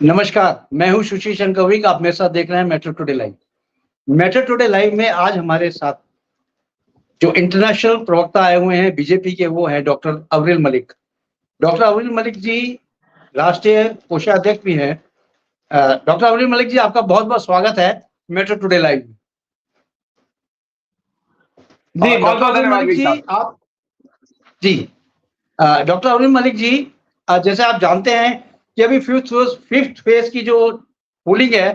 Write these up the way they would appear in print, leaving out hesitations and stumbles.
नमस्कार, मैं हूँ सुशील शंकरविक। आप मेरे साथ देख रहे हैं metro today live. Metro today live में आज हमारे साथ जो इंटरनेशनल प्रवक्ता आए हुए हैं बीजेपी के, वो है डॉक्टर अव्रिल मलिक। डॉक्टर अव्रिल मलिक जी राष्ट्रीय कोषाध्यक्ष भी हैं। डॉक्टर अव्रिल मलिक जी, आपका बहुत-बहुत स्वागत है मेट्रो टुडे लाइव में। जी, बहुत-बहुत धन्यवाद जी साहब। आप जी डॉक्टर अव्रिल मलिक जी, जैसे आप जानते हैं कि अभी फिफ्थ फेज की जो पोलिंग है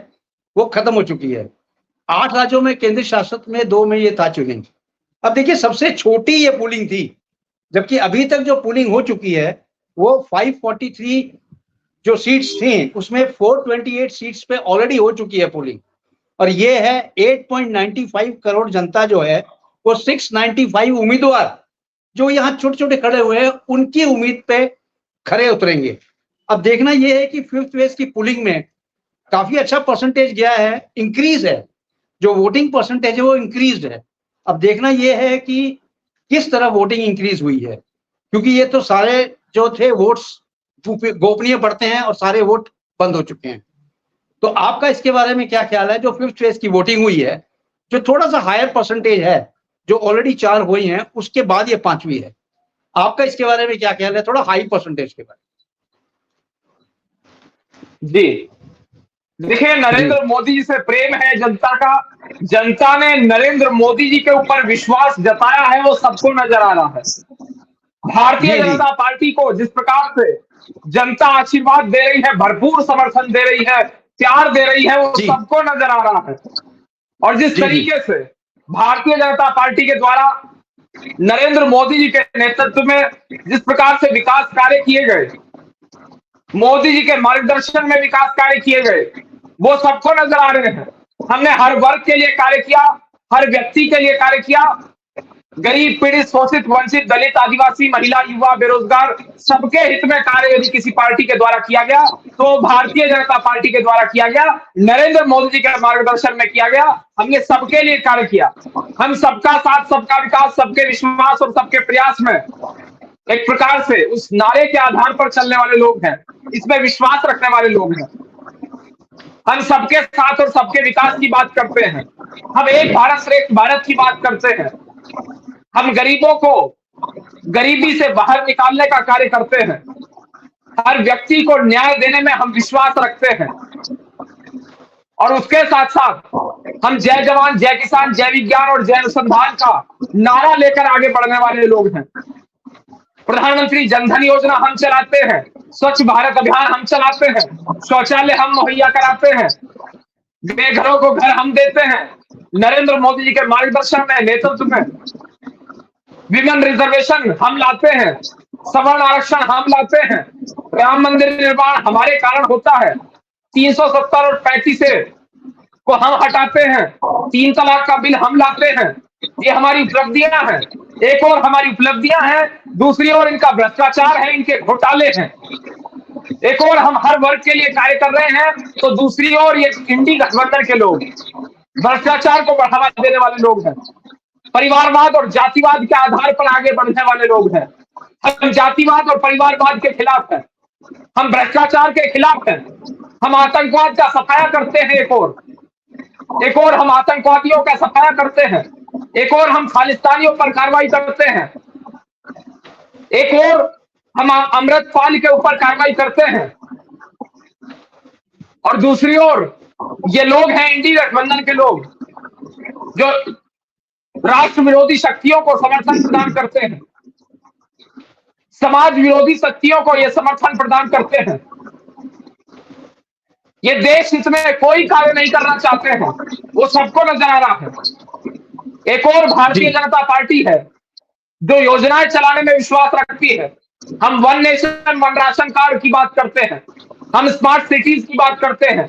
वो खत्म हो चुकी है। 8 राज्यों में केंद्र शासित में 2 में ये था चुनिंग। अब देखिए, सबसे छोटी ये पोलिंग थी, जबकि अभी तक जो पोलिंग हो चुकी है वो 543 जो सीट्स थी उसमें 428 सीट्स पे ऑलरेडी हो चुकी है पोलिंग। और ये है 8.95 करोड़ जनता जो है वो 695 उम्मीदवार जो यहाँ छोटे-छोटे खड़े हुए हैं उनकी उम्मीद पे खरे उतरेंगे। अब देखना ये है कि फिफ्थ फेज की पोलिंग में काफी अच्छा परसेंटेज गया है, इंक्रीज है, जो वोटिंग परसेंटेज है वो इंक्रीज्ड है। अब देखना ये है कि किस तरह वोटिंग इंक्रीज हुई है, क्योंकि ये तो सारे जो थे वोट्स गोपनीय पड़ते हैं और सारे वोट बंद हो चुके हैं। तो आपका इसके बारे में क्या ख्याल है? जो फिफ्थ फेज की वोटिंग हुई है, जो थोड़ा सा हायर परसेंटेज है, जो ऑलरेडी 4 हुई हैं, उसके बाद ये 5वीं है। आपका इसके बारे में क्या ख्याल है, थोड़ा हाई परसेंटेज के बारे में? जी, देखिए, नरेंद्र मोदी जी से प्रेम है जनता का। जनता ने नरेंद्र मोदी जी के ऊपर विश्वास जताया है, वो सबको नजर आ रहा है। भारतीय जनता पार्टी को जिस प्रकार से जनता आशीर्वाद दे रही है, भरपूर समर्थन दे रही है, प्यार दे रही है, वो सबको नजर आ रहा है। और जिस तरीके से भारतीय जनता पार्टी के द्वारा नरेंद्र मोदी जी के नेतृत्व में जिस प्रकार से विकास कार्य किए गए, मोदी जी के मार्गदर्शन में विकास कार्य किए गए, वो सबको नजर आ रहे हैं। हमने हर वर्ग के लिए कार्य किया, हर व्यक्ति के लिए कार्य किया। गरीब, पीड़ित, शोषित, वंचित, दलित, आदिवासी, महिला, युवा, बेरोजगार, सबके हित में कार्य यदि किसी पार्टी के द्वारा किया गया तो भारतीय जनता पार्टी के द्वारा किया गया, नरेंद्र मोदी जी के मार्गदर्शन में किया गया। हमने सबके लिए कार्य किया। हम सबका साथ, सबका विकास, सबके विश्वास और सबके प्रयास में एक प्रकार से उस नारे के आधार पर चलने वाले लोग हैं, इसमें विश्वास रखने वाले लोग हैं। हम सबके साथ और सबके विकास की बात करते हैं। हम एक भारत श्रेष्ठ भारत की बात करते हैं। हम गरीबों को गरीबी से बाहर निकालने का कार्य करते हैं। हर व्यक्ति को न्याय देने में हम विश्वास रखते हैं। और उसके साथ साथ हम जय जवान, जय किसान, जय विज्ञान और जय अनुसंधान का नारा लेकर आगे बढ़ने वाले लोग हैं। प्रधानमंत्री जनधन योजना हम चलाते हैं, स्वच्छ भारत अभियान हम चलाते हैं, शौचालय हम मुहैया कराते हैं, बेघरों को घर हम देते हैं। नरेंद्र मोदी जी के मार्गदर्शन में, नेतृत्व में विमेन रिजर्वेशन हम लाते हैं, सवर्ण आरक्षण हम लाते हैं, राम मंदिर निर्माण हमारे कारण होता है, 370 और 35 को हम हटाते हैं, 3 तलाक का बिल हम लाते हैं। ये हमारी उपलब्धियां हैं। एक और हमारी उपलब्धियां हैं, दूसरी ओर इनका भ्रष्टाचार है, इनके घोटाले हैं। एक और हम हर वर्ग के लिए कार्य कर रहे हैं, तो दूसरी ओर ये इंडी गठबंधन के लोग भ्रष्टाचार को बढ़ावा देने वाले लोग हैं। परिवारवाद और जातिवाद के आधार पर आगे बढ़ने वाले लोग हैं। हम जातिवाद और परिवारवाद के खिलाफ हैं, हम भ्रष्टाचार के खिलाफ हैं, हम आतंकवाद का सफाया करते हैं। एक और हम आतंकवादियों का सफाया करते हैं। एक और हम खालिस्तानियों पर कार्रवाई करते हैं। एक और हम अमृतपाल के ऊपर कार्रवाई करते हैं। और दूसरी ओर ये लोग हैं इंडी गठबंधन के लोग, जो राष्ट्र विरोधी शक्तियों को समर्थन प्रदान करते हैं, समाज विरोधी शक्तियों को ये समर्थन प्रदान करते हैं। ये देश हित में कोई कार्य नहीं करना चाहते हैं, वो सबको नजर आ रहा है। एक और भारतीय जनता पार्टी है जो योजनाएं चलाने में विश्वास रखती है। हम one nation one ration card की बात करते हैं, हम स्मार्ट सिटीज की बात करते हैं,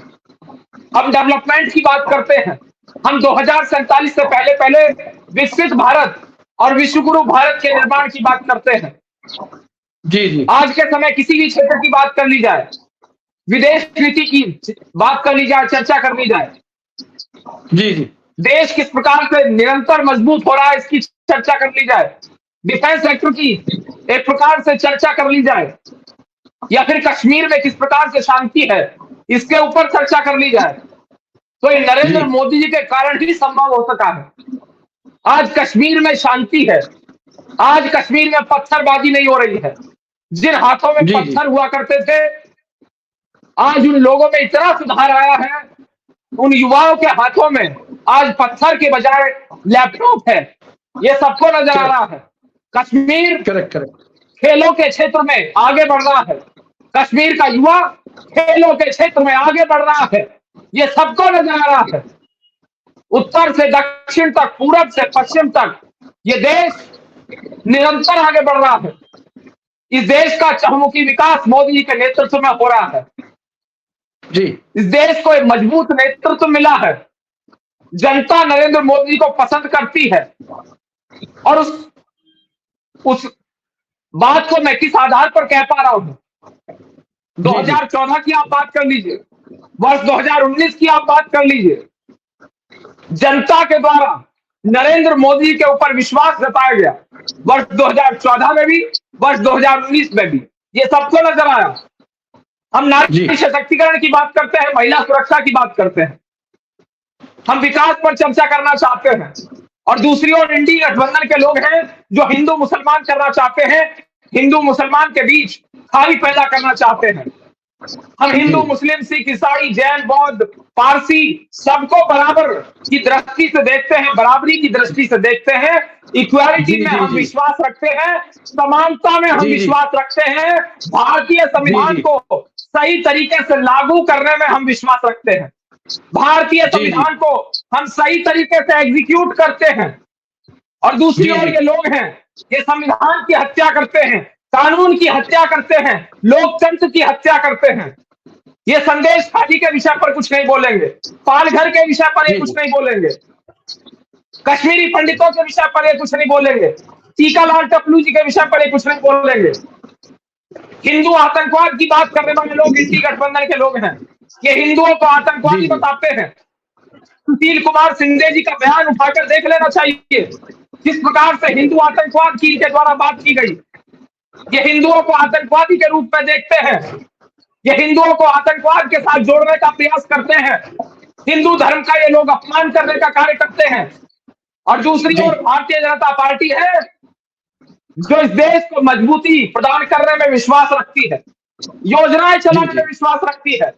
हम डेवलपमेंट की बात करते हैं, हम 2047 से पहले विकसित भारत और विश्वगुरु भारत के निर्माण की बात करते हैं। जी, आज के समय किसी भी क्षेत्र की बात कर ली जाए, विदेश नीति की बात कर ली जाए, चर्चा कर ली जाए, जी, देश किस प्रकार से निरंतर मजबूत हो रहा है इसकी चर्चा कर ली जाए, डिफेंस सेक्टर की एक प्रकार से चर्चा कर ली जाए, या फिर कश्मीर में किस प्रकार से शांति है, इसके ऊपर चर्चा कर ली जाए। तो ये नरेंद्र जी मोदी जी के कारण ही संभव हो सका है। आज कश्मीर में शांति है, आज कश्मीर में पत्थरबाजी नहीं हो रही है। जिन हाथों में जी जी पत्थर हुआ करते थे, आज उन लोगों में इतना सुधार आया है, उन युवाओं के हाथों में आज पत्थर के बजाय लैपटॉप है। ये सबको नजर आ रहा है। कश्मीर करेक्ट करेक्ट खेलों के क्षेत्र में आगे बढ़ रहा है। कश्मीर का युवा खेलों के क्षेत्र में आगे बढ़ रहा है। ये सबको नजर आ रहा है। उत्तर से दक्षिण तक, पूरब से पश्चिम तक ये देश निरंतर आगे बढ़ रहा है। इस देश का चहुमुखी विकास मोदी जी के नेतृत्व में हो रहा है। जी इस देश को एक मजबूत नेतृत्व मिला है। जनता नरेंद्र मोदी जी को पसंद करती है। और उस बात को मैं किस आधार पर कह पा रहा हूं? 2014 की आप बात कर लीजिए, वर्ष 2019 की आप बात कर लीजिए। जनता के द्वारा नरेंद्र मोदी जी के ऊपर विश्वास जताया गया, वर्ष 2014 में भी, वर्ष 2019 में भी। ये सबको नजर आया। हम नारी सशक्तिकरण की बात करते हैं, महिला सुरक्षा की बात करते हैं, हम विकास पर चर्चा करना चाहते हैं। और दूसरी ओर इंडी गठबंधन के लोग हैं जो हिंदू मुसलमान करना चाहते हैं, हिंदू मुसलमान के बीच खाई पैदा करना चाहते हैं। हम हिंदू, मुस्लिम, सिख, ईसाई, जैन, बौद्ध, पारसी सबको बराबर की दृष्टि से देखते हैं, बराबरी की दृष्टि से देखते हैं। इक्वालिटी में हम विश्वास रखते हैं, समानता में हम विश्वास रखते हैं, भारतीय संविधान को सही तरीके से लागू करने में हम विश्वास रखते हैं, भारतीय संविधान को हम सही तरीके से एग्जीक्यूट करते हैं। और दूसरी ओर ये लोग हैं, ये संविधान की हत्या करते हैं, कानून की हत्या करते हैं, लोकतंत्र की हत्या करते हैं। ये संदेश खाली के विषय पर कुछ नहीं बोलेंगे, पालघर के विषय पर ये कुछ नहीं बोलेंगे, कश्मीरी पंडितों के विषय पर ये कुछ नहीं बोलेंगे, टीकालाल टपलू जी के विषय पर ये कुछ नहीं बोलेंगे। हिंदू आतंकवाद की बात करने वाले लोग इंडी गठबंधन के लोग हैं। ये हिंदुओं को आतंकवादी बताते हैं। सुशील कुमार सिंधे जी का बयान उठाकर देख लेना चाहिए, किस प्रकार से हिंदू आतंकवाद की के द्वारा बात की गई। ये हिंदुओं को आतंकवादी के रूप में देखते हैं, ये हिंदुओं को आतंकवाद के साथ जोड़ने का प्रयास करते हैं, हिंदू धर्म का ये लोग अपमान करने का कार्य करते हैं। और दूसरी ओर भारतीय जनता पार्टी है जो इस देश को मजबूती प्रदान करने में विश्वास रखती है, योजनाएं चलाने में विश्वास रखती है,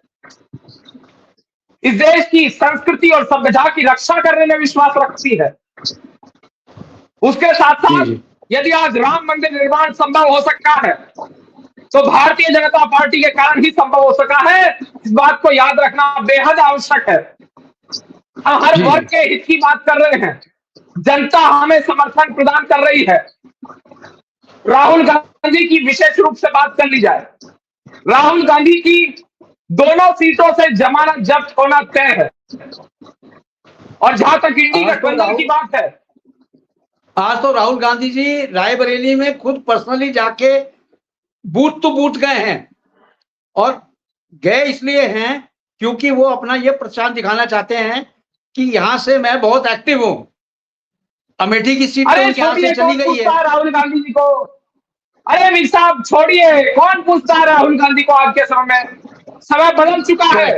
इस देश की संस्कृति और सभ्यता की रक्षा करने में विश्वास रखती है। उसके साथ साथ यदि आज राम मंदिर निर्माण संभव हो सका है तो भारतीय जनता पार्टी के कारण ही संभव हो सका है। इस बात को याद रखना बेहद आवश्यक है। हम हर वर्ग के हित की बात कर रहे हैं, जनता हमें समर्थन प्रदान कर रही है। राहुल गांधी की विशेष रूप से बात कर ली जाए, राहुल गांधी की दोनों सीटों से जमानत जब्त होना तय है। और जहां तक इंडी गठबंधन की बात है, आज तो राहुल गांधी जी रायबरेली में खुद पर्सनली जाके बूथ टू बूथ गए हैं, और गए इसलिए हैं क्योंकि वो अपना ये प्रचार दिखाना चाहते हैं कि यहां से मैं बहुत एक्टिव हूं। अमेठी की सीट तो यहां से चली गई है। राहुल गांधी जी को, अरे मीर साहब छोड़िए, कौन पूछता है राहुल गांधी को? आज के समय में समय बदल चुका है।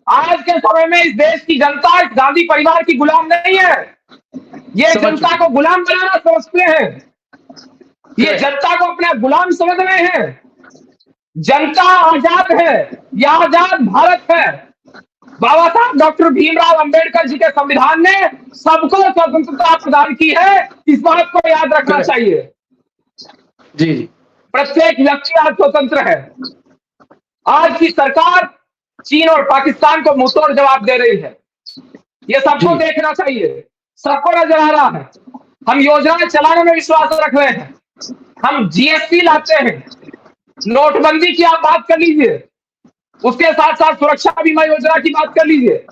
आज के समय में इस देश की जनता इस गांधी परिवार की गुलाम नहीं है। ये जनता को गुलाम बनाना सोचते हैं, ये जनता को अपना गुलाम समझ रहे हैं। जनता आजाद है, यह आजाद भारत है। बाबा साहब डॉक्टर भीमराव अंबेडकर जी के संविधान ने सबको स्वतंत्रता प्रदान की है, इस बात को याद रखना चाहिए। जी, प्रत्येक व्यक्ति आज स्वतंत्र है। आज की सरकार चीन और पाकिस्तान को मुंहतोड़ जवाब दे रही है, ये सबको देखना चाहिए, सबको नजर आ रहा है। हम योजनाएं चलाने में विश्वास रख रहे हैं, हम जीएसटी लाते हैं, नोटबंदी की आप बात कर लीजिए, उसके साथ साथ सुरक्षा बीमा योजना की बात कर लीजिए,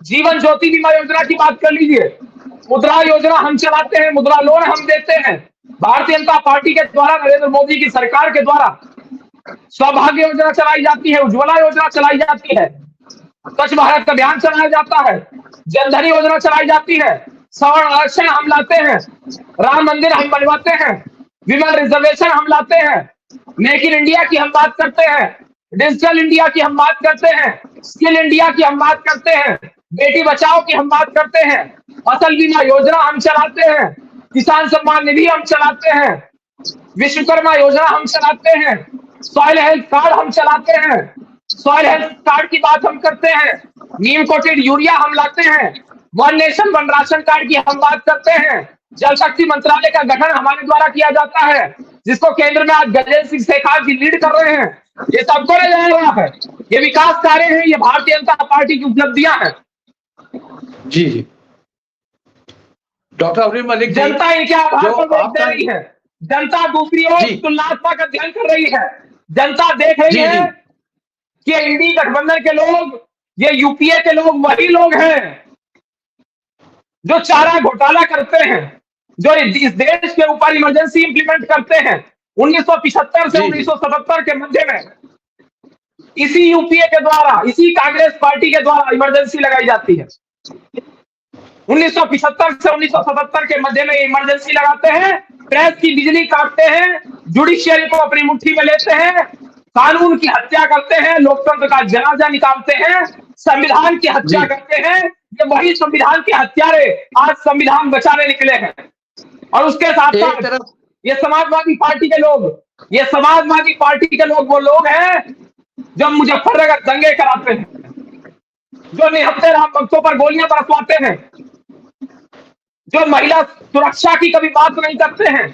जीवन ज्योति बीमा योजना की बात कर लीजिए, मुद्रा योजना हम चलाते हैं, मुद्रा लोन हम देते हैं। भारतीय जनता पार्टी के द्वारा, नरेंद्र मोदी की सरकार के द्वारा सौभाग्य योजना चलाई जाती है, उज्ज्वला योजना चलाई जाती है, स्वच्छ भारत अभियान चलाया जाता है, जनधन योजना चलाई जाती है, सवर्ण आरक्षण हम लाते हैं, राम मंदिर हम बनवाते हैं, विमल रिजर्वेशन हम लाते हैं, मेक इन इंडिया की हम बात करते हैं, डिजिटल इंडिया की हम बात करते हैं, स्किल इंडिया की हम बात करते हैं, बेटी बचाओ की हम बात करते हैं, फसल बीमा योजना हम चलाते हैं, किसान सम्मान निधि हम चलाते हैं, विश्वकर्मा योजना हम चलाते हैं, सॉइल हेल्थ कार्ड हम चलाते हैं, सॉइल हेल्थ कार्ड की बात हम करते हैं, नीम कोटेड यूरिया हम लाते हैं, one nation one ration card की हम बात करते हैं, जल शक्ति मंत्रालय का गठन हमारे द्वारा किया जाता है, जिसको केंद्र में आज गजेंद्र सिंह शेखावत जी लीड कर रहे हैं। ये सबको ले जाया गया है, ये विकास कार्य है, ये भारतीय जनता पार्टी की उपलब्धियां हैं। जी जी डॉक्टर अब्दुल मलिक जी, जनता इनके आभार जो पर वोट दे आपका रही है, जनता दूसरी ओर जी तुलनात्मक अध्ययन कर रही है, जनता देख रही जी जी है कि इंडी गठबंधन के लोग, ये यूपीए के लोग वही लोग हैं जो चारा घोटाला करते हैं, जो इस देश के ऊपर इमरजेंसी इंप्लीमेंट करते हैं। 1975 से जी जी 1977 के मध्य में इसी यूपीए के द्वारा, इसी कांग्रेस पार्टी के द्वारा इमरजेंसी लगाई जाती है। 1975 से 1977 के मध्य में इमरजेंसी लगाते हैं, प्रेस की बिजली काटते हैं, जुडिशियरी को अपनी मुट्ठी में लेते हैं, कानून की हत्या करते हैं, लोकतंत्र का जनाजा निकालते हैं, संविधान की हत्या जी करते हैं। ये वही संविधान के हत्यारे आज संविधान बचाने निकले हैं। और उसके साथ एक साथ तरफ ये समाजवादी पार्टी के लोग, ये समाजवादी पार्टी के लोग वो लोग हैं जो मुजफ्फरनगर दंगे कराते हैं, जो निहत्थे राम भक्तों पर गोलियां बरसवाते हैं, जो महिला सुरक्षा की कभी बात नहीं करते हैं।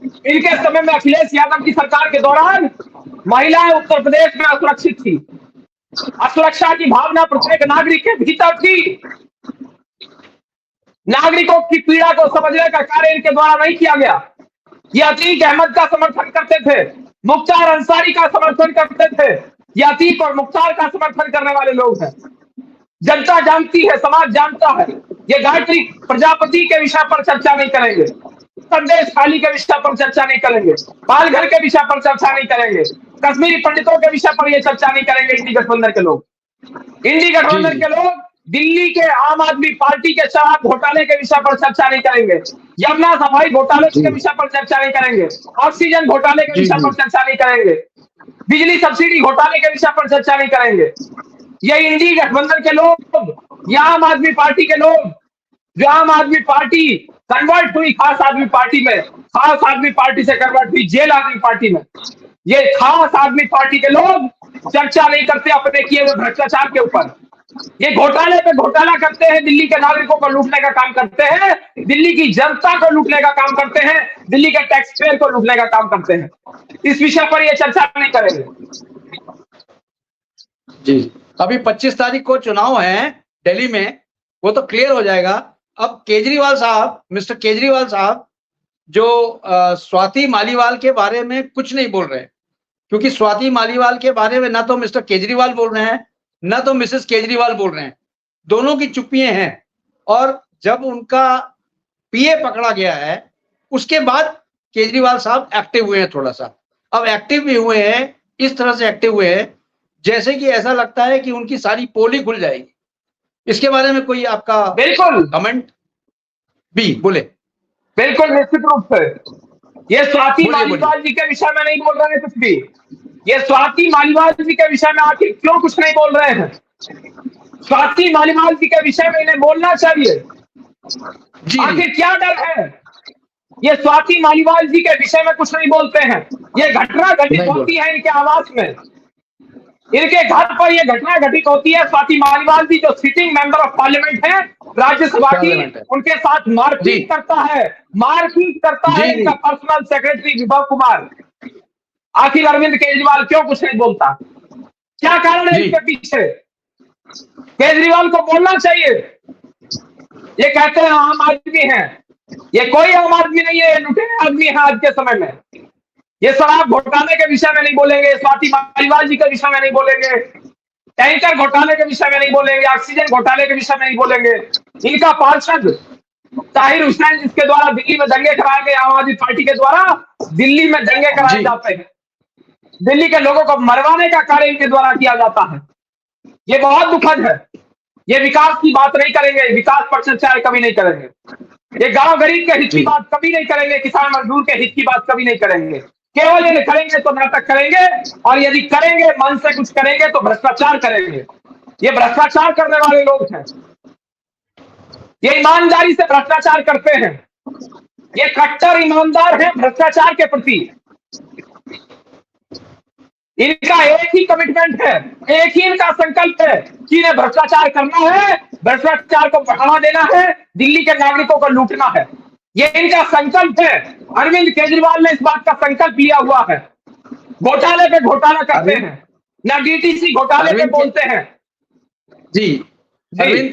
इनके समय में अखिलेश यादव की सरकार के दौरान महिलाएं उत्तर प्रदेश में असुरक्षित थी, असुरक्षा की भावना प्रत्येक नागरिक के भीतर थी। नागरिकों की पीड़ा को समझने का कार्य इनके द्वारा नहीं किया गया। ये अतीक अहमद का समर्थन करते थे, मुख्तार अंसारी का समर्थन करते थे, ये अतीक और मुख्तार का समर्थन करने वाले लोग हैं। जनता जानती है, समाज जानता है। ये गायत्री प्रजापति के विषय पर चर्चा नहीं करेंगे, संदेश खाली के विषय पर चर्चा नहीं करेंगे, पालघर के विषय पर चर्चा नहीं करेंगे, कश्मीरी पंडितों के विषय पर ये चर्चा नहीं करेंगे। इंडी गठबंधन के लोग, इंडी गठबंधन के लोग दिल्ली के आम आदमी पार्टी के शराब घोटाले के विषय पर चर्चा नहीं करेंगे, यमुना सफाई घोटाले के विषय पर चर्चा नहीं करेंगे, ऑक्सीजन घोटाले के विषय पर चर्चा नहीं करेंगे, बिजली सब्सिडी घोटाले के विषय पर चर्चा नहीं करेंगे। ये इंडी गठबंधन के लोग, ये आम आदमी पार्टी के लोग, जो आम आदमी पार्टी कन्वर्ट हुई खास आदमी पार्टी में, खास आदमी पार्टी से कन्वर्ट हुई जेल आदमी पार्टी में, ये खास आदमी पार्टी के लोग चर्चा नहीं करते अपने किए हुए भ्रष्टाचार के ऊपर। ये घोटाले पे घोटाला करते हैं, दिल्ली के नागरिकों को लूटने का काम करते हैं, दिल्ली की जनता को लूटने का काम करते हैं, दिल्ली के टैक्स पेयर को लूटने का काम करते हैं। इस विषय पर ये चर्चा नहीं करेंगे। जी अभी 25 तारीख को चुनाव है दिल्ली में, वो तो क्लियर हो जाएगा। अब केजरीवाल साहब, मिस्टर केजरीवाल साहब जो स्वाति मालीवाल के बारे में कुछ नहीं बोल रहे, क्योंकि स्वाति मालीवाल के बारे में ना तो मिस्टर केजरीवाल बोल रहे हैं, ना तो मिसेस केजरीवाल बोल रहे हैं, दोनों की चुप्पियां हैं। और जब उनका पीए पकड़ा गया है उसके बाद केजरीवाल साहब एक्टिव हुए हैं थोड़ा सा। अब एक्टिव भी हुए हैं, इस तरह से एक्टिव हुए हैं जैसे कि ऐसा लगता है कि उनकी सारी पोली खुल जाएगी। इसके बारे में कोई आपका बिल्कुल कमेंट भी बोले? बिल्कुल निश्चित रूप से ये स्वाति बोलिए, मालीवाल जी के विषय में नहीं बोल रहे हैं कुछ भी। ये स्वाति मालीवाल जी के विषय में आखिर क्यों कुछ नहीं बोल रहे हैं? स्वाति मालीवाल जी के विषय में इन्हें बोलना चाहिए। जी आखिर क्या डर है? ये स्वाति मालीवाल जी के विषय में कुछ नहीं बोलते हैं। ये घटना घटित होती है इनके आवास में, इनके घर पर ये घटना घटित होती है। स्वाति मालीवाल जी जो सिटिंग मेंबर ऑफ पार्लियामेंट है राज्यसभा की, उनके साथ मारपीट करता है, मारपीट करता है इनका पर्सनल सेक्रेटरी विभव कुमार। आखिर अरविंद केजरीवाल क्यों कुछ नहीं बोलता? क्या कारण है इसके पीछे? केजरीवाल को बोलना चाहिए। ये कहते हैं आम आदमी है, ये कोई आम आदमी नहीं है, ये लुटेरे आदमी है आज के समय में। ये शराब घोटाले के विषय में नहीं बोलेंगे, स्वाति मालीवाल जी के विषय में नहीं बोलेंगे, टैंकर घोटाले के विषय में नहीं बोलेंगे, ऑक्सीजन घोटाले के विषय में नहीं बोलेंगे। इनका पार्षद ताहिर हुसैन, जिसके द्वारा दिल्ली में दंगे कराए गए, आम आदमी पार्टी के द्वारा दिल्ली में दंगे कराए जाते हैं, दिल्ली के लोगों को मरवाने का कार्य इनके द्वारा किया जाता है। ये बहुत दुखद है। ये विकास की बात नहीं करेंगे, विकास पर चर्चा कभी नहीं करेंगे। ये गांव गरीब के हित की बात कभी नहीं करेंगे, किसान मजदूर के हित की बात कभी नहीं करेंगे। केवल यदि करेंगे तो नाटक करेंगे, और यदि करेंगे मन से कुछ करेंगे तो भ्रष्टाचार करेंगे। ये भ्रष्टाचार करने वाले लोग हैं, ये ईमानदारी से भ्रष्टाचार करते हैं, ये कट्टर ईमानदार हैं भ्रष्टाचार के प्रति। इनका एक ही कमिटमेंट है, एक ही इनका संकल्प है कि इन्हें भ्रष्टाचार करना है, भ्रष्टाचार को बढ़ावा देना है, दिल्ली के नागरिकों को लूटना है। ये इनका संकल्प है। अरविंद केजरीवाल ने इस बात का संकल्प लिया हुआ है। घोटाले पे घोटाला करते हैं, ना डीटीसी घोटाले पे बोलते हैं। जी, अरविंद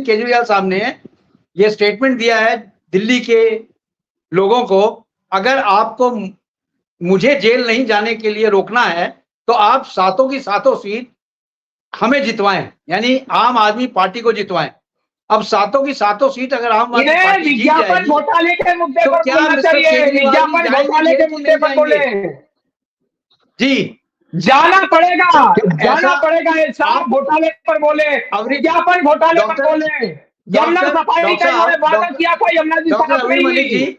केजरीवाल साहब ने ये स्टेटमेंट दिया है दिल्ली के लोगों को, अगर आपको मुझे जेल नहीं जाने के लिए रोकना है तो आप सातों की सातों सीट हमें जितवाएं, यानी आम आदमी पार्टी को जितवाएं। अब सातों की सातों सीट अगर आम आदमी पार्टी जीत विज्ञापन जाएगी घोटाले के मुद्दे तो पर क्या बोलना मिस्टर चाहिए, केजरीवाल विज्ञापन जी जाएंगे घोटाले के जेल कि मुद्दे नहीं पर बोले। जाएंगे? जी, जाना पड़ेगा, जाना ऐसा पड़ेगा। ये साहब घोटाले पर बोले, विज्ञापन घोटाले पर बोले। यमुना सफाई का इन्होंने वादा किया था, यमुना जी डॉक्टर साफ अरविंद नहीं मलिक हुई। जी,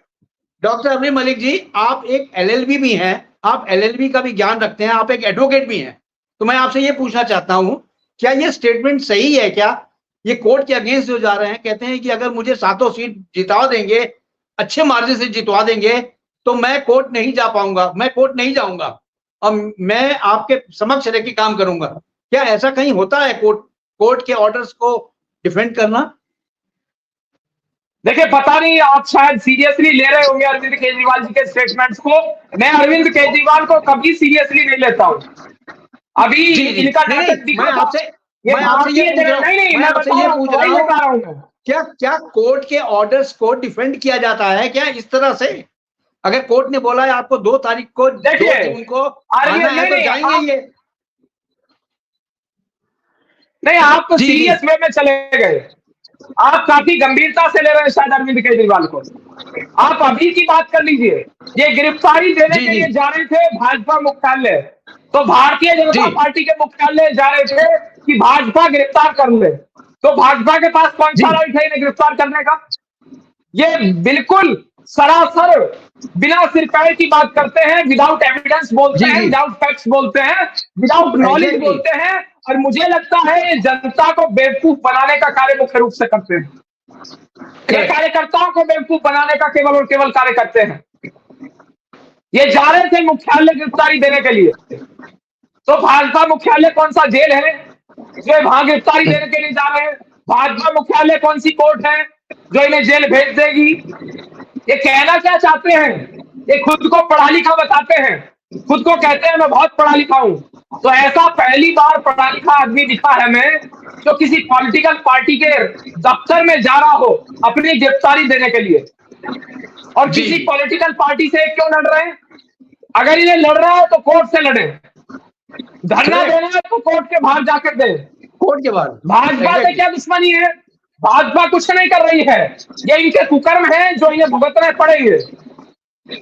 डॉक्टर अरविंद मलिक जी, आप एक एलएलबी भी हैं, आप एलएलबी का भी ज्ञान रखते हैं, आप एक एडवोकेट भी हैं, तो मैं आपसे ये पूछना चाहता हूं, क्या ये स्टेटमेंट सही है? क्या ये कोर्ट के अगेंस्ट जो जा रहे हैं, कहते हैं कि अगर मुझे सातों सीट जितवा देंगे, अच्छे मार्जिन से जितवा देंगे, तो मैं कोर्ट नहीं जा पाऊंगा, मैं कोर्ट नहीं जाऊंगा और मैं आपके समक्ष रह के काम करूंगा। क्या ऐसा कहीं होता है कोर्ट के ऑर्डर्स को डिफेंड करना? देखिए, पता नहीं, आप शायद सीरियसली ले रहे होंगे अरविंद केजरीवाल जी के स्टेटमेंट्स को। मैं अरविंद केजरीवाल को कभी सीरियसली नहीं लेता हूं। अभी इनका नाटक दिखा था, ये भारतीय जनता नहीं, मैं बता रहा हूं, क्या कोर्ट के ऑर्डर्स को डिफेंड किया जाता है क्या इस तरह से? अगर कोर्ट ने बोला है आपको 2 तारीख को, 2 जून को आना है तो जाएंगे ये? नहीं, आप तो सीरियस वे में चले गए। आप काफी गंभीरता से ले रहे हैं शायद अरविंद केजरीवाल को। आप अभी की बात कर लीजिए, ये गिरफ्तारी देने के लिए जा रहे थे भाजपा मुख्यालय, तो भारतीय जनता पार्टी के मुख्यालय जा रहे थे कि भाजपा गिरफ्तार कर ले, तो भाजपा के पास कौन सा राइट है इन्हें गिरफ्तार करने का? ये बिल्कुल सरासर बिना सिरपैर की बात करते हैं, विदाउट एविडेंस बोलते हैं, विदाउट फैक्ट्स बोलते हैं, विदाउट नॉलेज बोलते हैं, और मुझे लगता है ये जनता को बेवकूफ बनाने का कार्य मुख्य रूप से करते हैं। ये कार्यकर्ताओं को बेवकूफ बनाने का केवल और केवल कार्य करते हैं। ये जा रहे थे मुख्यालय गिरफ्तारी देने के लिए, तो भाजपा मुख्यालय कौन सा जेल है जो वहां गिरफ्तारी देने के लिए जा रहे हैं? भाजपा मुख्यालय कौन सी कोर्ट है जो इन्हें जेल भेज देगी? ये कहना क्या चाहते हैं? ये खुद को पढ़ा लिखा बताते हैं, खुद को कहते हैं मैं बहुत पढ़ा लिखा हूं। तो ऐसा पहली बार पढ़ा लिखा आदमी दिखा है मैं, जो किसी पॉलिटिकल पार्टी के दफ्तर में जा रहा हो अपनी गिरफ्तारी देने के लिए। और किसी पॉलिटिकल पार्टी से क्यों लड़ रहे हैं? अगर इन्हें लड़ रहा है तो कोर्ट से लड़े, धरना देना है तो कोर्ट के बाहर जाकर दे, कोर्ट के बाहर। भाजपा से क्या दुश्मनी है? भाजपा कुछ नहीं कर रही है, ये इनके कुकर्म है जो इन्हें भुगतने पड़ेंगे।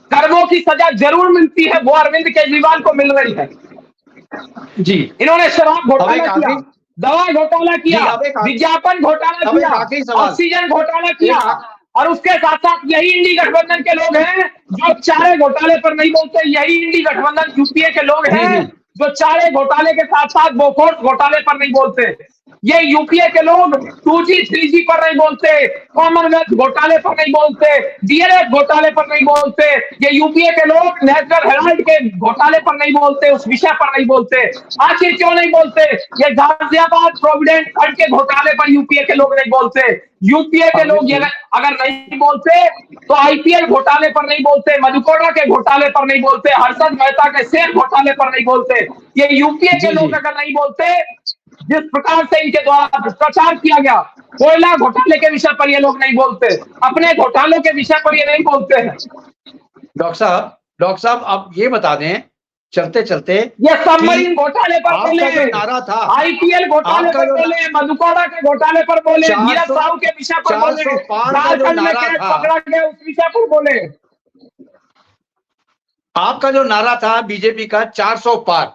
कर्मों की सजा जरूर मिलती है, वो अरविंद केजरीवाल को मिल रही है। जी, इन्होंने शराब घोटाला किया, दवा घोटाला किया, विज्ञापन घोटाला किया, ऑक्सीजन घोटाला किया, और उसके साथ साथ यही इंडी गठबंधन के लोग हैं जो चारे घोटाले पर नहीं बोलते। यही इंडी गठबंधन यूपीए के लोग हैं जो चारे घोटाले के साथ साथ बोफोर्स घोटाले पर नहीं बोलते। ये यूपीए के लोग 2G 3G पर नहीं बोलते, कॉमनवेल्थ घोटाले पर नहीं बोलते, डीएलएफ घोटाले पर नहीं बोलते। ये यूपीए के लोग नेशनल हेराल्ड के घोटाले पर नहीं बोलते, उस विषय पर नहीं बोलते। आखिर क्यों नहीं बोलते? ये गाजियाबाद प्रोविडेंट फंड के घोटाले पर यूपीए के लोग नहीं बोलते। यूपीए के लोग ये अगर नहीं बोलते तो आईपीएल घोटाले पर नहीं बोलते, मधुकोड़ा के घोटाले पर नहीं बोलते, हर्षद मेहता के शेयर घोटाले पर नहीं बोलते। ये यूपीए के लोग अगर नहीं बोलते, जिस प्रकार से इनके द्वारा भ्रष्टाचार किया गया, कोयला घोटाले के विषय पर ये लोग नहीं बोलते, अपने घोटालों के विषय पर ये नहीं बोलते हैं। डॉक्टर साहब आप ये बता दें चलते चलते, ये सबमरीन घोटाले पर बोले, नारा था आईपीएल घोटाले पर बोले, मधुकोड़ा के घोटाले पर बोले, नीरज साहू के विषय पर बोले, झारखंड में कैद पकड़ा गया उस विषय पर बोले। आपका जो नारा था बीजेपी का 400 पार,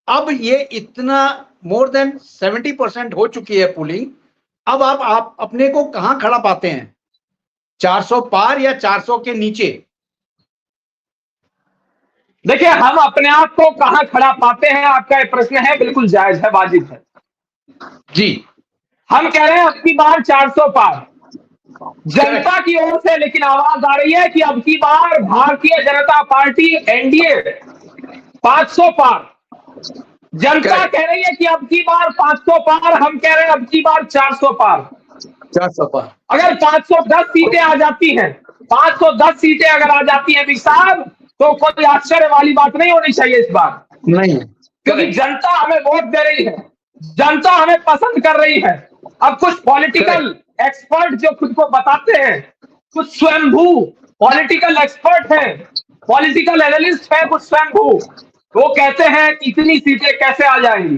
अब ये इतना मोर देन 70% हो चुकी है पोलिंग। अब आप अपने को कहां खड़ा पाते हैं? 400 पार या 400 के नीचे? देखिए, हम अपने आप को कहां खड़ा पाते हैं, आपका ये प्रश्न है, बिल्कुल जायज है, वाजिब है। जी। हम कह रहे हैं अब की बार 400 पार, जनता की ओर से लेकिन आवाज आ रही है कि अब की बार भारतीय जनता पार्टी एनडीए 500 पार। जनता कह रही है कि अब की बार 500 पार, हम कह रहे हैं अब की बार 400 पार। 400 पार। अगर 510 सीटें आ जाती हैं, 510 सीटें अगर आ जाती हैं साहब, तो कोई आश्चर्य वाली बात नहीं होनी चाहिए इस बार, नहीं, क्योंकि जनता हमें वोट दे रही है, जनता हमें पसंद कर रही है। अब कुछ पॉलिटिकल एक्सपर्ट जो खुद को बताते हैं, कुछ स्वयंभू पॉलिटिकल एक्सपर्ट हैं, पॉलिटिकल एनालिस्ट हैं, कुछ स्वयंभू, वो कहते हैं कि इतनी सीटें कैसे आ जाएंगी।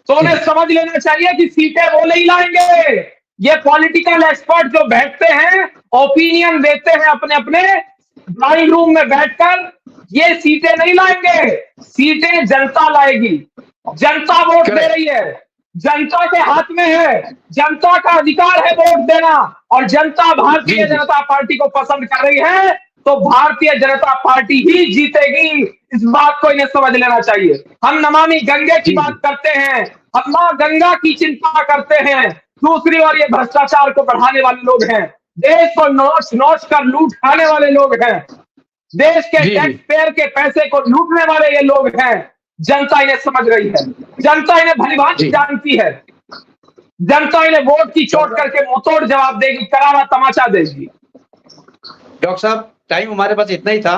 तो उन्हें समझ लेना चाहिए कि सीटें वो नहीं लाएंगे। ये पॉलिटिकल एक्सपर्ट जो बैठते हैं, ओपिनियन देते हैं अपने अपने ड्राइंग रूम में बैठकर, ये सीटें नहीं लाएंगे, सीटें जनता लाएगी। जनता वोट दे रही है, जनता के हाथ में है, जनता का अधिकार है वोट देना, और जनता भारतीय जनता पार्टी को पसंद कर रही है, तो भारतीय जनता पार्टी ही जीतेगी। इस बात को इन्हें समझ लेना चाहिए। हम नमामि गंगे की बात करते हैं, हम मां गंगा की चिंता करते हैं, दूसरी ओर ये भ्रष्टाचार को बढ़ाने वाले लोग हैं, देश को नोच नोच कर लूट खाने वाले लोग हैं, देश के टैक्स पेयर के पैसे को लूटने वाले ये लोग हैं। जनता इन्हें समझ रही है, जनता इन्हें भलीभांति जानती है, जनता इन्हें वोट की चोट करके मुंहतोड़ जवाब देगी, करारा तमाचा देगी। डॉक्टर साहब, टाइम हमारे पास इतना ही था।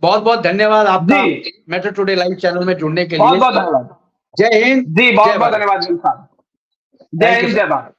बहुत बहुत धन्यवाद आपका मेट्रो टुडे लाइव चैनल में जुड़ने के लिए। बहुत बहुत धन्यवाद। जय हिंद। जी, बहुत बहुत धन्यवाद। जय हिंद, जय भारत।